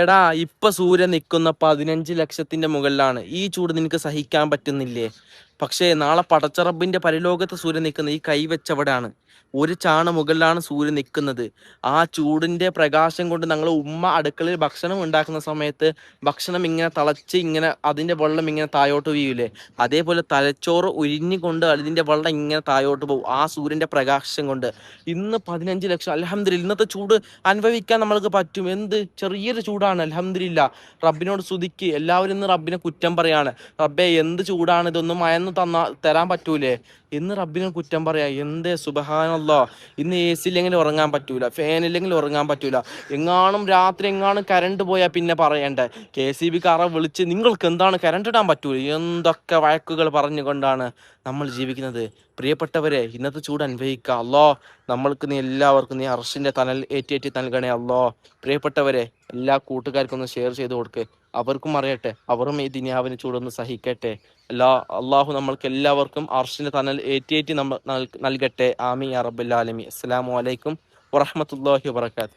എടാ ഇപ്പൊ സൂര്യൻ നിൽക്കുന്ന 15 ലക്ഷത്തിന്റെ മുകളിലാണ്. ഈ ചൂട് നിനക്ക് സഹിക്കാൻ പറ്റുന്നില്ലേ? പക്ഷേ നാളെ പടച്ചറബിന്റെ പരലോകത്ത് സൂര്യൻ നിൽക്കുന്നത് ഈ കൈവച്ചവിടാണ്. ഒരു ചാണ മുകളിലാണ് സൂര്യൻ നിൽക്കുന്നത്. ആ ചൂടിന്റെ പ്രകാശം കൊണ്ട് ഞങ്ങൾ ഉമ്മ അടുക്കളയിൽ ഭക്ഷണം ഉണ്ടാക്കുന്ന സമയത്ത് ഭക്ഷണം ഇങ്ങനെ തിളച്ച് ഇങ്ങനെ അതിന്റെ വെള്ളം ഇങ്ങനെ താഴോട്ട് വീയൂലേ, അതേപോലെ തലച്ചോറ് ഉരിഞ്ഞുകൊണ്ട് അതിന്റെ വെള്ളം ഇങ്ങനെ താഴോട്ട് പോകും ആ സൂര്യന്റെ പ്രകാശം കൊണ്ട്. ഇന്ന് 15 ലക്ഷം, അൽഹംദുലില്ലാ. ഇന്നത്തെ ചൂട് അനുഭവിക്കാൻ നമ്മൾക്ക് പറ്റും. എന്ത് ചെറിയൊരു ചൂടാണ്, അൽഹംദുലില്ലാ. റബ്ബിനോട് സ്തുതിക്ക്. എല്ലാവരും ഇന്ന് റബ്ബിനെ കുറ്റം പറയാണ്. റബ്ബേ എന്ത് ചൂടാണ്, ഇതൊന്നും മഴന്ന് തരാൻ പറ്റൂലേ ഇന്ന് റബ്ബിനെ കുറ്റം പറയാ. എന്തേ സുബ്ഹാനല്ലാ. ഇന്ന് എ സി ഇല്ലെങ്കിൽ ഉറങ്ങാൻ പറ്റൂല, ഫാൻ ഇല്ലെങ്കിൽ ഉറങ്ങാൻ പറ്റൂല. എങ്ങാനും രാത്രി എങ്ങാനും കരണ്ട് പോയാൽ പിന്നെ പറയണ്ടേ, KCB കാരെ വിളിച്ച് നിങ്ങൾക്ക് എന്താണ് കരണ്ട് ഇടാൻ പറ്റൂല, എന്തൊക്കെ വഴക്കുകൾ പറഞ്ഞുകൊണ്ടാണ് നമ്മൾ ജീവിക്കുന്നത്. പ്രിയപ്പെട്ടവരെ, ഇന്നത്തെ ചൂട് അനുഭവിക്കുക. അല്ലോ നമ്മൾക്ക് നീ എല്ലാവർക്കും നീ അർഷിന്റെ തണൽ ഏറ്റി നൽകണേ അല്ലോ. പ്രിയപ്പെട്ടവരെ, എല്ലാ കൂട്ടുകാർക്കും ഒന്ന് ഷെയർ ചെയ്ത് കൊടുക്ക്. അവർക്കും അറിയട്ടെ, അവരും ഈ ദുനിയാവിന് ചൂടൊന്ന് സഹിക്കട്ടെ. അള്ളാഹു നമ്മൾക്ക് എല്ലാവർക്കും അർഷിന്റെ തണൽ ഏറ്റി നമ്മൾ നൽകട്ടെ. ആമീൻ യാ റബ്ബൽ ആലമീൻ. അസ്സലാമു അലൈക്കും വറഹ്മത്തുള്ളാഹി വബറകാതുഹു.